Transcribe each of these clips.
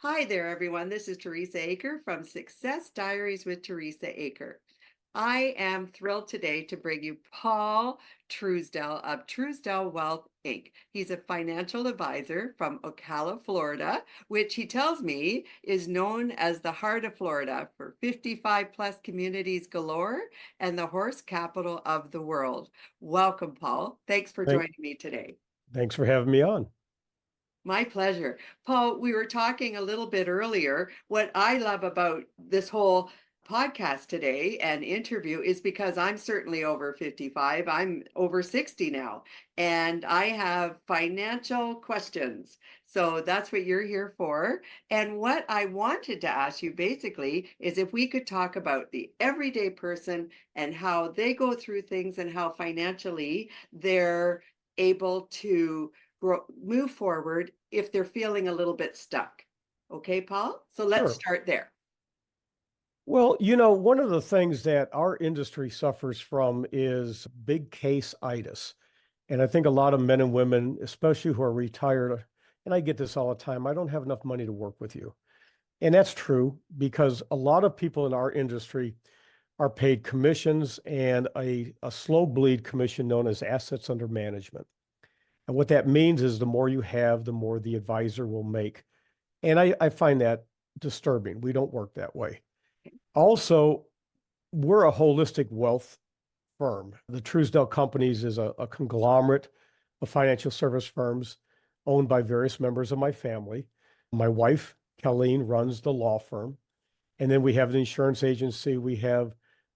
Hi there, everyone. This is Teresa Aker from Success Diaries with Teresa Aker. I am thrilled today to bring you Paul Truesdell of Truesdell Wealth Inc. He's a financial advisor from Ocala, Florida, which he tells me is known as the heart of Florida for 55 plus communities galore and the horse capital of the world. Welcome, Paul. Thanks for Thank, joining me today. thanks for having me on. My pleasure. Paul, we were talking a little bit earlier. What I love about this whole podcast today and interview is because I'm certainly over 55. I'm over 60 now, and I have financial questions. So that's what you're here for. And what I wanted to ask you basically is if we could talk about the everyday person and how they go through things and how financially they're able to move forward if they're feeling a little bit stuck. Okay, Paul? So let's Sure. start there. Well, one of the things that our industry suffers from is big case itis. And I think a lot of men and women, especially who are retired, and I get this all the time, I don't have enough money to work with you. And that's true because a lot of people in our industry are paid commissions and a slow bleed commission known as assets under management. And what that means is the more you have, the more the advisor will make. And I find that disturbing. We don't work that way. Also, we're a holistic wealth firm. The Truesdell Companies is a conglomerate of financial service firms owned by various members of my family. My wife, Colleen, runs the law firm. And then we have the insurance agency. We have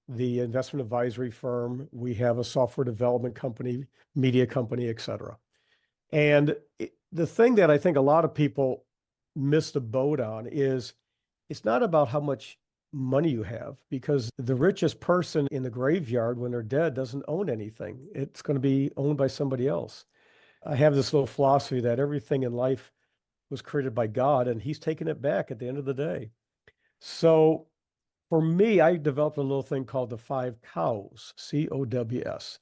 the investment advisory firm. We have a software development company, media company, et cetera. And the thing that I think a lot of people miss the boat on is it's not about how much money you have, because the richest person in the graveyard when they're dead doesn't own anything. It's going to be owned by somebody else. I have this little philosophy that everything in life was created by God and he's taking it back at the end of the day. So for me, I developed a little thing called the five cows, COWS.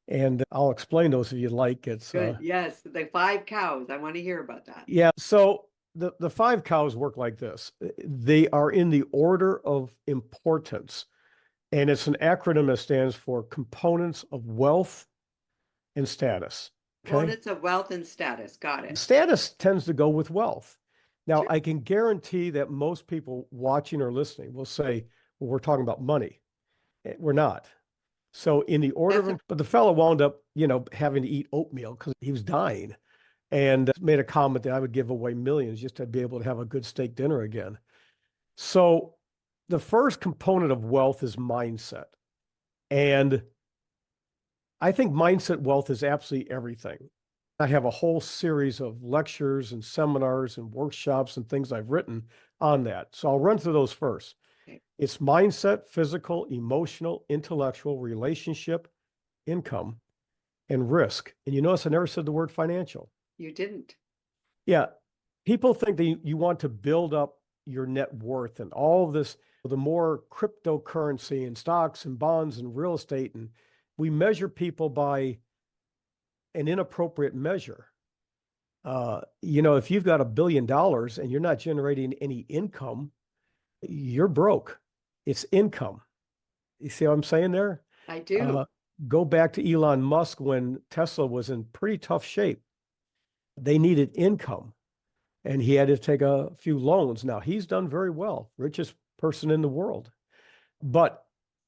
And I'll explain those if you like. It's Good. Yes, the five cows. I want to hear about that. Yeah. So the five cows work like this. They are in the order of importance, and it's an acronym that stands for components of wealth and status. Okay. Components of wealth and status. Got it. Status tends to go with wealth. Now, Sure. I can guarantee that most people watching or listening will say, well, we're talking about money. We're not. So in the order That's of, but the fellow wound up, having to eat oatmeal because he was dying, and made a comment that I would give away millions just to be able to have a good steak dinner again. So the first component of wealth is mindset. And I think mindset wealth is absolutely everything. I have a whole series of lectures and seminars and workshops and things I've written on that. So I'll run through those first. okay. It's mindset, physical, emotional, intellectual, relationship, income, and risk. And you notice I never said the word financial. You didn't. Yeah. People think that you want to build up your net worth and all of this, the more cryptocurrency and stocks and bonds and real estate. And we measure people by an inappropriate measure. If you've got $1 billion and you're not generating any income, you're broke. It's income. You see what I'm saying there? I do. Uh, Go back to Elon Musk when Tesla was in pretty tough shape. They needed income and he had to take a few loans. Now he's done very well, richest person in the world. But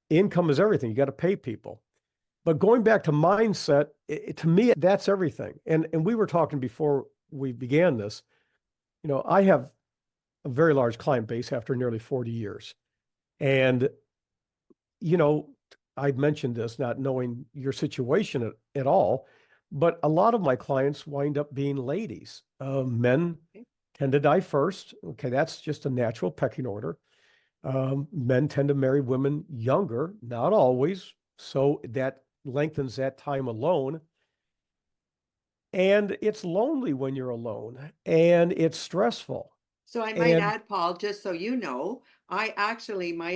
income is everything. You got to pay people. But going back to mindset, to me, that's everything. And we were talking before we began this. I have a very large client base after nearly 40 years. And, you know, I'd mentioned this, not knowing your situation at all, but a lot of my clients wind up being ladies. Men Okay. tend to die first. Okay, that's just a natural pecking order. Men tend to marry women younger, not always. So that lengthens that time alone. And it's lonely when you're alone and it's stressful. So I might And add, Paul, just so you know, my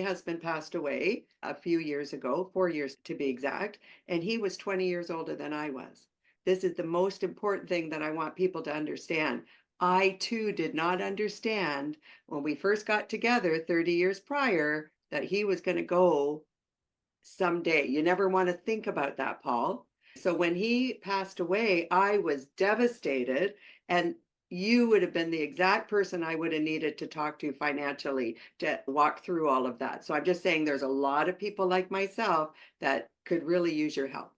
husband passed away a few years ago, 4 years to be exact, and he was 20 years older than I was. This is the most important thing that I want people to understand. I too did not understand when we first got together 30 years prior that he was going to go someday. You never want to think about that, Paul. So when he passed away, I was devastated. And you would have been the exact person I would have needed to talk to financially to walk through all of that. So I'm just saying there's a lot of people like myself that could really use your help.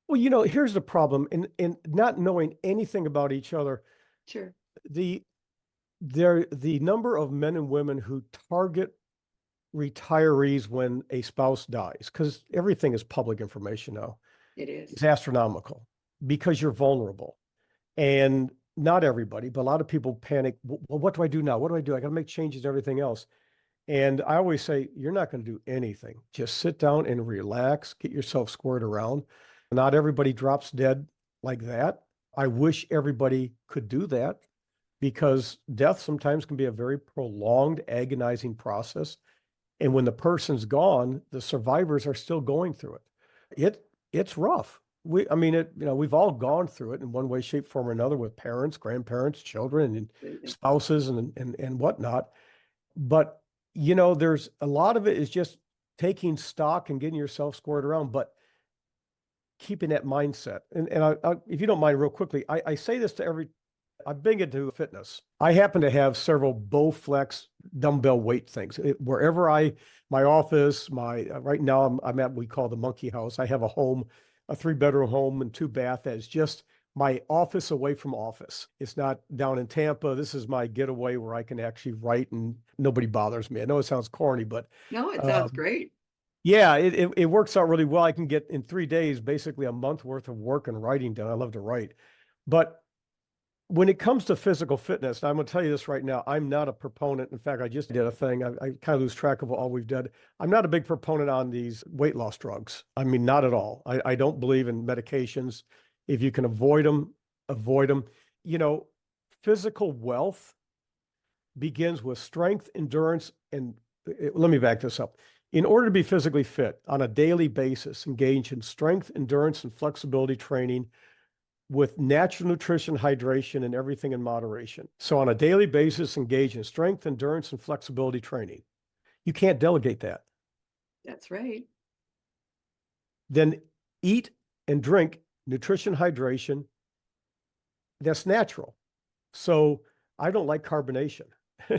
Well, here's the problem in not knowing anything about each other. Sure. The the number of men and women who target retirees when a spouse dies, because everything is public information now, It is. is astronomical because you're vulnerable. And not everybody, but a lot of people panic. Well, what do I do now? What do I do? I got to make changes and everything else. And I always say, you're not going to do anything. Just sit down and relax, get yourself squared around. Not everybody drops dead like that. I wish everybody could do that because death sometimes can be a very prolonged, agonizing process. And when the person's gone, the survivors are still going through it. It's rough. I mean, we've all gone through it in one way, shape, form, or another with parents, grandparents, children, and Absolutely. spouses and whatnot. But there's a lot of it is just taking stock and getting yourself squared around, but keeping that mindset. And if you don't mind, real quickly, I say this to I'm big into fitness. I happen to have several Bowflex dumbbell weight things. Wherever my office, right now I'm at what we call the monkey house. I have a home, a 3-bedroom home and 2 bath that is just my office away from office. It's not down in Tampa. This is my getaway where I can actually write and nobody bothers me. I know it sounds corny, but No, it sounds um, great. yeah, it works out really well. I can get in 3 days, basically a month worth of work and writing done. I love to write. But when it comes to physical fitness, I'm going to tell you this right now. I'm not a proponent. In fact, I just did a thing. I kind of lose track of all we've done. I'm not a big proponent on these weight loss drugs. I mean, not at all. I don't believe in medications. If you can avoid them, avoid them. You know, Physical wealth begins with strength, endurance, and let me back this up. In order to be physically fit on a daily basis, engage in strength, endurance, and flexibility training with natural nutrition, hydration, and everything in moderation. So on a daily basis, engage in strength, endurance, and flexibility training. You can't delegate that. That's right. Then eat and drink nutrition, hydration. That's natural. So I don't like carbonation.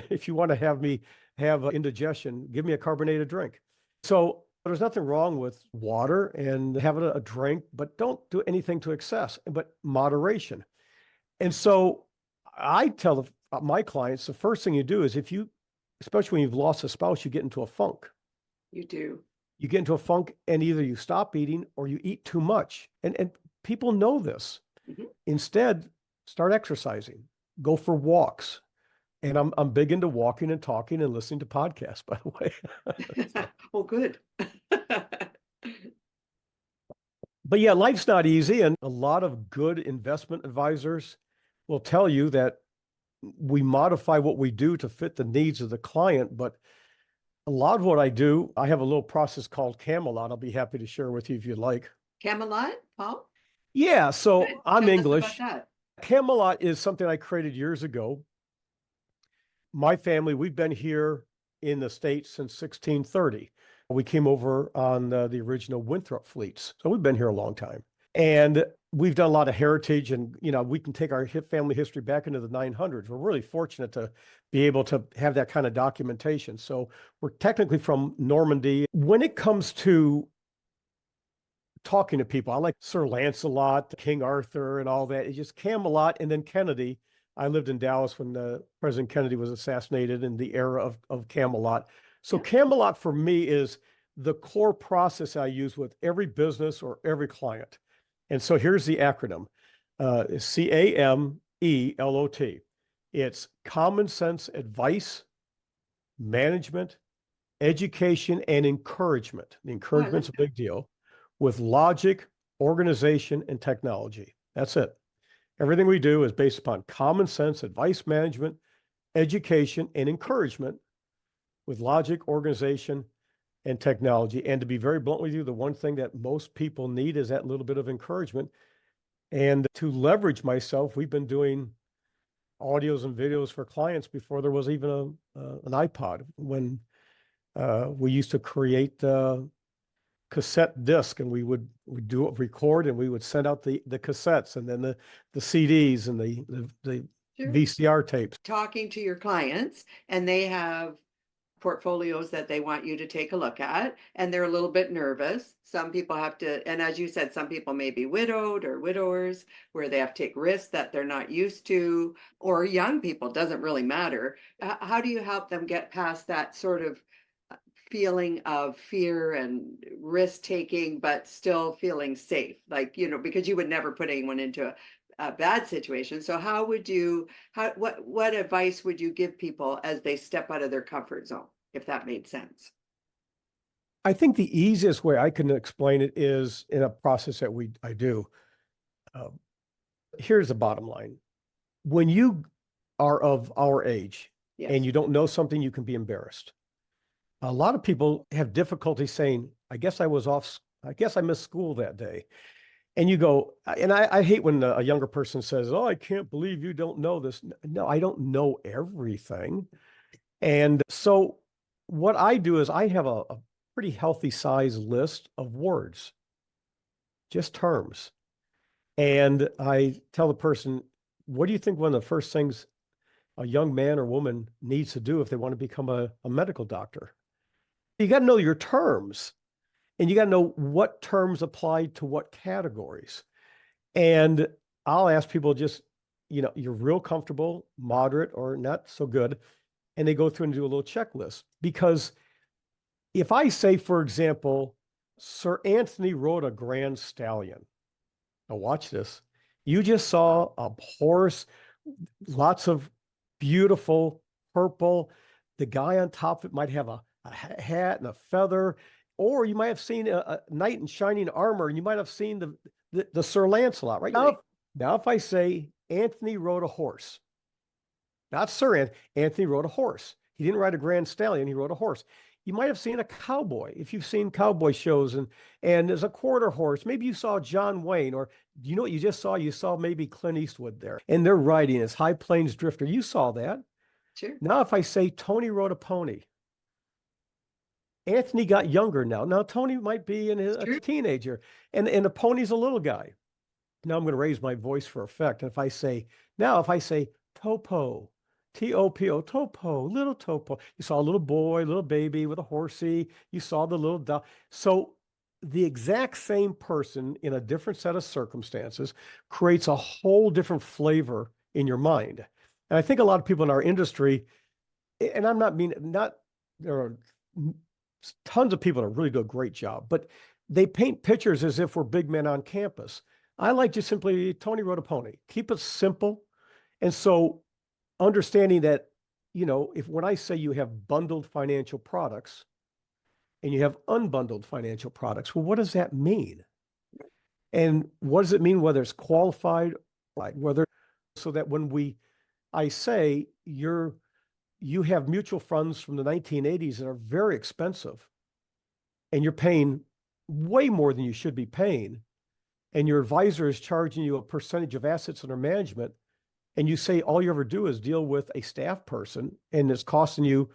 If you want to have me have indigestion, give me a carbonated drink. So there's nothing wrong with water and having a drink, but don't do anything to excess, but moderation. And so I tell my clients the first thing you do is especially when you've lost a spouse, you get into a funk. You do. You get into a funk and either you stop eating or you eat too much. And people know this. Mhm. Instead, start exercising, go for walks. And I'm big into walking and talking and listening to podcasts, by the way. So, Oh, good. but yeah, life's not easy. And a lot of good investment advisors will tell you that we modify what we do to fit the needs of the client. But a lot of what I do, I have a little process called Camelot. I'll be happy to share with you if you'd like. Camelot, Paul? Yeah, Good. so I'm Tell us about English. that. Camelot is something I created years ago. My family, we've been here in the States since 1630. We came over on the original Winthrop fleets. So we've been here a long time. And we've done a lot of heritage and, we can take our family history back into the 900s. We're really fortunate to be able to have that kind of documentation. So we're technically from Normandy. When it comes to talking to people, I like Sir Lancelot, King Arthur, and all that. It's just Camelot and then Kennedy. I lived in Dallas when President Kennedy was assassinated in the era of Camelot. So Yeah. Camelot for me is the core process I use with every business or every client. And so here's the acronym, CAMELOT. It's common sense advice, management, education, and encouragement. The Oh, I encouragement's like a that. big deal with logic, organization, and technology. That's it. Everything we do is based upon common sense, advice management, education, and encouragement with logic, organization, and technology. And to be very blunt with you, the one thing that most people need is that little bit of encouragement. And to leverage myself, we've been doing audios and videos for clients before there was even an iPod. When we used to create cassette disc, and we'd do it, record, and we would send out the cassettes, and then the CDs and the Sure. VCR tapes. Talking to your clients, and they have portfolios that they want you to take a look at, and they're a little bit nervous. Some people have to, and as you said, some people may be widowed or widowers where they have to take risks that they're not used to, or young people, doesn't really matter. How do you help them get past that sort of feeling of fear and risk taking, but still feeling safe? Like, because you would never put anyone into a bad situation. So how would you, what advice would you give people as they step out of their comfort zone, if that made sense? I think the easiest way I can explain it is in a process that I do. Uh, Here's the bottom line. When you are of our age and Yes. you don't know something, you can be embarrassed. A lot of people have difficulty saying, I guess I missed school that day. And you go, and I hate when a younger person says, "Oh, I can't believe you don't know this." No, I don't know everything. And so what I do is I have a pretty healthy size list of words, just terms. And I tell the person, what do you think one of the first things a young man or woman needs to do if they want to become a medical doctor? You got to know your terms, and you got to know what terms apply to what categories. And I'll ask people just, you're real comfortable, moderate, or not so good. And they go through and do a little checklist. Because if I say, for example, Sir Anthony rode a Grand Stallion. Now, watch this. You just saw a horse, lots of beautiful purple. The guy on top of it might have a hat and a feather, or you might have seen a knight in shining armor, and you might have seen the Sir Lancelot, right? Now, if I say Anthony rode a horse, not Sir Anthony rode a horse. He didn't ride a Grand Stallion, he rode a horse. You might have seen a cowboy if you've seen cowboy shows, and there's a quarter horse. Maybe you saw John Wayne, or you know what you just saw? You saw maybe Clint Eastwood there, and they're riding his High Plains Drifter. You saw that. Sure. Now, if I say Tony rode a pony, Anthony got younger now. Now, Tony might be a True. teenager, and the pony's a little guy. Now I'm going to raise my voice for effect. And if I say Topo, Topo, Topo, little Topo, you saw a little boy, little baby with a horsey. You saw the little dog. So the exact same person in a different set of circumstances creates a whole different flavor in your mind. And I think a lot of people in our industry, and I'm not mean, not, there are tons of people that really do a great job, but they paint pictures as if we're big men on campus. I like just simply Tony rode a pony. Keep it simple. And so understanding that, if when I say you have bundled financial products and you have unbundled financial products, well, what does that mean? And what does it mean whether it's qualified, like whether, so that when I say you have mutual funds from the 1980s that are very expensive and you're paying way more than you should be paying, and your advisor is charging you a percentage of assets under management, and you say all you ever do is deal with a staff person, and it's costing you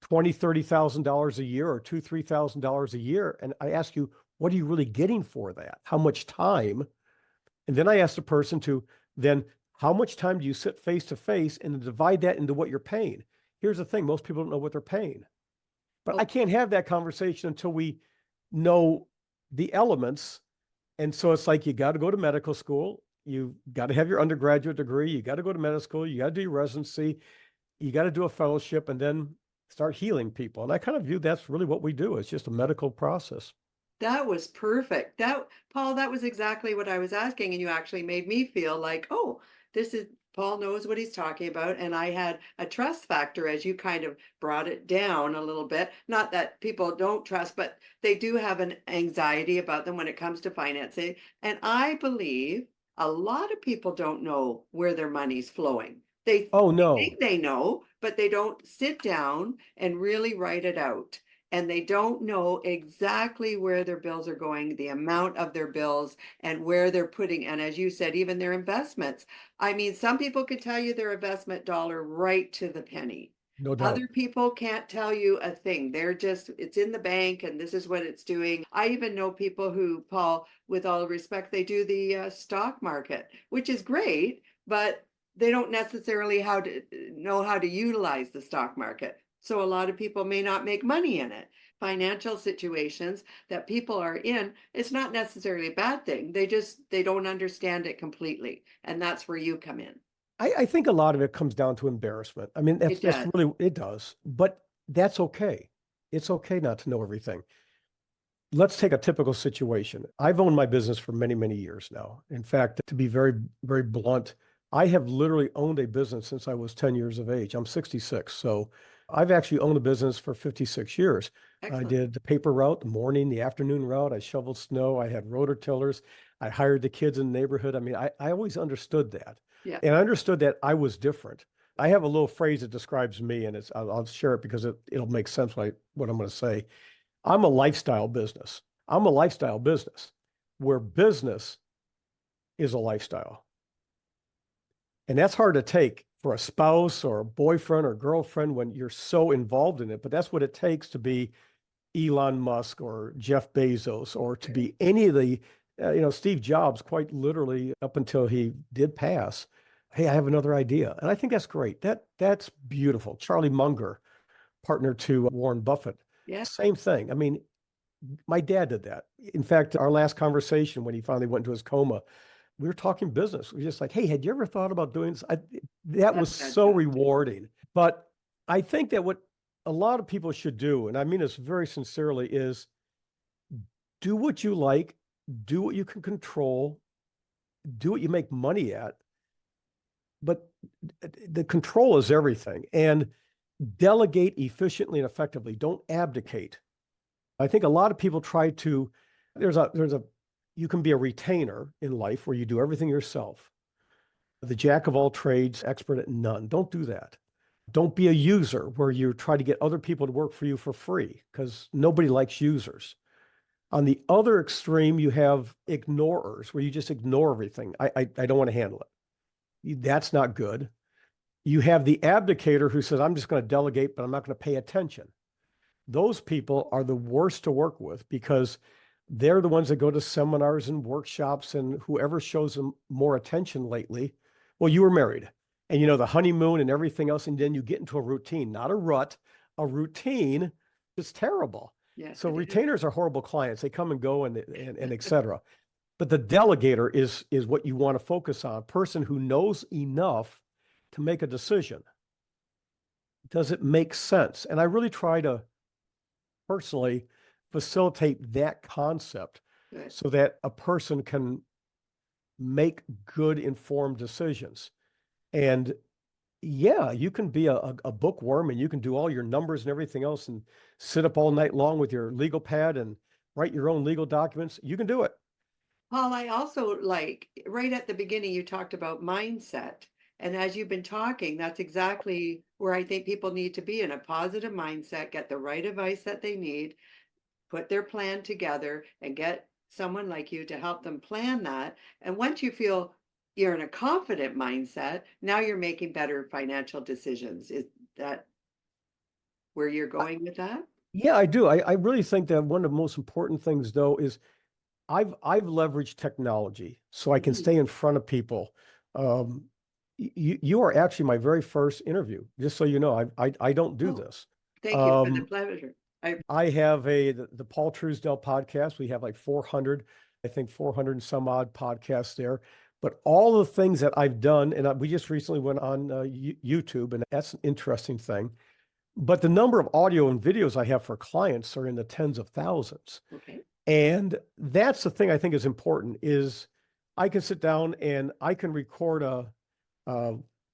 $20,000-$30,000 a year, or $2,000-$3,000 a year, and I ask you, what are you really getting for that? How much time? And then I ask the person to then, how much time do you sit face to face, and divide that into what you're paying? Here's the thing: most people don't know what they're paying, but I Well, can't have that conversation until we know the elements. And so it's like, you got to go to medical school. You got to have your undergraduate degree. You got to go to medical school. You got to do your residency. You got to do a fellowship, and then start healing people. And I kind of view that's really what we do. It's just a medical process. that was perfect. Paul, that was exactly what I was asking. And you actually made me feel like, oh, Paul knows what he's talking about. And I had a trust factor as you kind of brought it down a little bit. Not that people don't trust, but they do have an anxiety about them when it comes to financing. And I believe a lot of people don't know where their money's flowing. They Oh, think no. they know, but they don't sit down and really write it out. and they don't know exactly where their bills are going, the amount of their bills, and where they're putting, and as you said, even their investments. I mean, some people could tell you their investment dollar right to the penny. No doubt. Other people can't tell you a thing. They're just, it's in the bank and this is what it's doing. I even know people who, Paul, with all respect, they do the stock market, which is great, but they don't necessarily know how to utilize the stock market. So a lot of people may not make money in it. Financial situations that people are in, it's not necessarily a bad thing. They don't understand it completely. And that's where you come in. I think a lot of it comes down to embarrassment. I mean, It that's does. really, it does, but that's okay. It's okay not to know everything. Let's take a typical situation. I've owned my business for many, many years now. In fact, to be very, very blunt, I have literally owned a business since I was 10 years of age. I'm 66. So I've actually owned a business for 56 years. I Excellent. did the paper route, the morning, the afternoon route. I shoveled snow. I had rotor tillers. I hired the kids in the neighborhood. I mean, I always understood that. Yeah. And I understood that I was different. I have a little phrase that describes me, and I'll share it because it'll make sense what I'm going to say. I'm a lifestyle business. I'm a lifestyle business where business is a lifestyle. And that's hard to take for a spouse or a boyfriend or girlfriend when you're so involved in it. But that's what it takes to be Elon Musk or Jeff Bezos or to be any of the, Steve Jobs, quite literally up until he did pass. Hey, I have another idea. And I think that's great. That's beautiful. Charlie Munger, partner to Warren Buffett, Yeah. same thing. I mean, my dad did that. In fact, our last conversation when he finally went into his coma, we were talking business. We were just like, hey, had you ever thought about doing this? That was That's so fantastic. rewarding. But I think that what a lot of people should do, and I mean this very sincerely, is do what you like, do what you can control, do what you make money at. But the control is everything. And delegate efficiently and effectively. Don't abdicate. I think a lot of people try to, you can be a retainer in life where you do everything yourself. The jack of all trades, expert at none. Don't do that. Don't be a user where you try to get other people to work for you for free because nobody likes users. On the other extreme, you have ignorers where you just ignore everything. I don't want to handle it. That's not good. You have the abdicator who says, I'm just going to delegate, but I'm not going to pay attention. Those people are the worst to work with because they're the ones that go to seminars and workshops and whoever shows them more attention lately. Well, you were married and the honeymoon and everything else. And then you get into a routine, not a rut, a routine is terrible. Yes, So it is. retainers are horrible clients. They come and go and et cetera. But the delegator is what you want to focus on, a person who knows enough to make a decision. Does it make sense? And I really try to personally facilitate that concept Good. so that a person can make good informed decisions. And yeah, you can be a bookworm and you can do all your numbers and everything else and sit up all night long with your legal pad and write your own legal documents. You can do it. Paul, I also like right at the beginning, you talked about mindset. And as you've been talking, that's exactly where I think people need to be, in a positive mindset, get the right advice that they need, put their plan together, and get someone like you to help them plan that. And once you feel you're in a confident mindset, now you're making better financial decisions. Is that where you're I, going with that? yeah, I do. I really think that one of the most important things though is I've leveraged technology so I can Mm. stay in front of people. Um, you are actually my very first interview, just so you know. I don't do Oh, this. thank you for the Um, pleasure. I have the Paul Truesdell podcast. We have like 400, I think 400 and some odd podcasts there. But all the things that I've done, and we just recently went on YouTube, and that's an interesting thing. But the number of audio and videos I have for clients are in the tens of thousands. Okay, And that's the thing I think is important is I can sit down and I can record uh,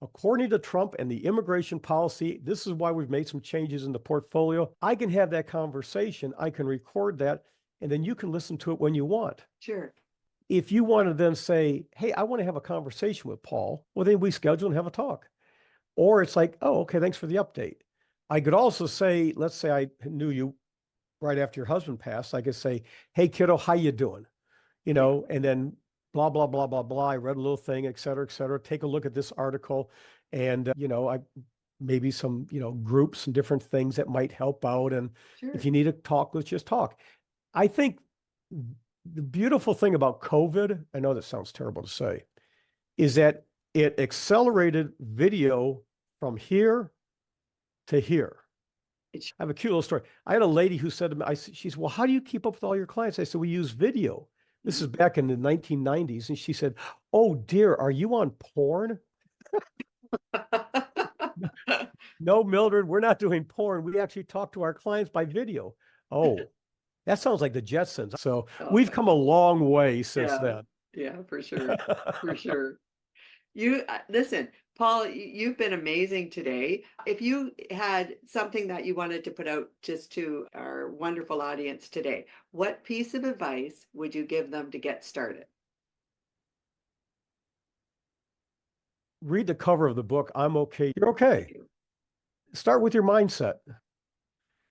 according to Trump and the immigration policy, this is why we've made some changes in the portfolio. I can have that conversation. I can record that, and then you can listen to it when you want. sure. If you want to then say, hey, I want to have a conversation with Paul, well, then we schedule and have a talk. Or it's like, oh, okay, thanks for the update. I could also say, let's say I knew you right after your husband passed, I could say, "Hey, kiddo, how you doing?" Yeah, And then blah, blah, blah, blah, blah. I read a little thing, et cetera, et cetera. Take a look at this article. And, I maybe some, groups and different things that might help out. And if sure. you need to talk, let's just talk. I think the beautiful thing about COVID, I know that sounds terrible to say, is that it accelerated video from here to here. It's I have a cute little story. I had a lady who said to me, she said, "Well, how do you keep up with all your clients?" I said, "We use video." This is mm. back in the 1990s. And she said, "Oh dear, are you on porn?" No, Mildred, we're not doing porn. We actually talk to our clients by video. Oh, that sounds like the Jetsons. So Oh we've my, come a long way since yeah, then. yeah, for sure, for sure. You listen, Paul, you've been amazing today. If you had something that you wanted to put out just to our wonderful audience today, what piece of advice would you give them to get started? Read the cover of the book. I'm okay. You're Thank okay. you. Start with your mindset.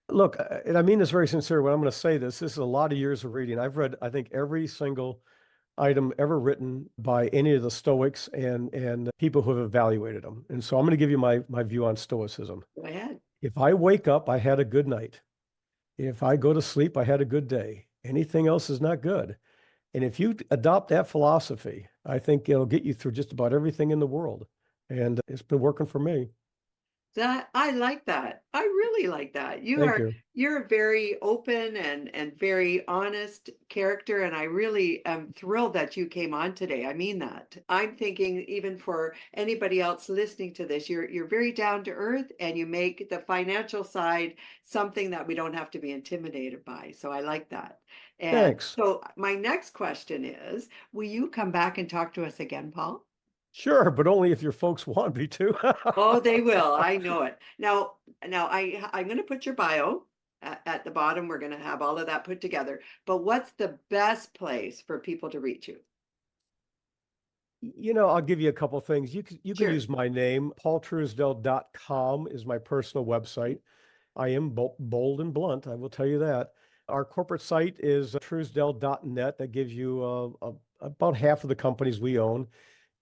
Look, and I mean this very sincerely when I'm going to say this. This is a lot of years of reading. I've read, I think, every single item ever written by any of the Stoics and people who have evaluated them. And so I'm going to give you my view on Stoicism. Go ahead. If I wake up, I had a good night. If I go to sleep, I had a good day. Anything else is not good. And if you adopt that philosophy, I think it'll get you through just about everything in the world. And it's been working for me. That I like that. I really like that. Thank you. You're a very open and very honest character, and I really am thrilled that you came on today. I mean that. I'm thinking even for anybody else listening to this, you're very down to earth and you make the financial side something that we don't have to be intimidated by. So I like that. And Thanks. so my next question is, will you come back and talk to us again, Paul? Sure, but only if your folks want me to. Oh, they will. I know it. Now I'm going to put your bio at the bottom. We're going to have all of that put together. But what's the best place for people to reach you? I'll give you a couple things. You can Sure. use my name. paultruesdell.com is my personal website. I am bold and blunt, I will tell you that. Our corporate site is truesdell.net. That gives you about half of the companies we own.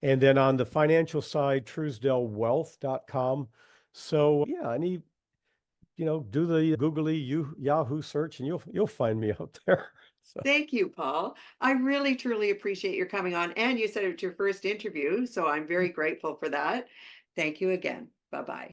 And then on the financial side, truesdellwealth.com. So yeah, do the googly Yahoo search and you'll find me out there. So Thank you, Paul. I really truly appreciate your coming on. And you said it's your first interview, so I'm very grateful for that. Thank you again. Bye bye.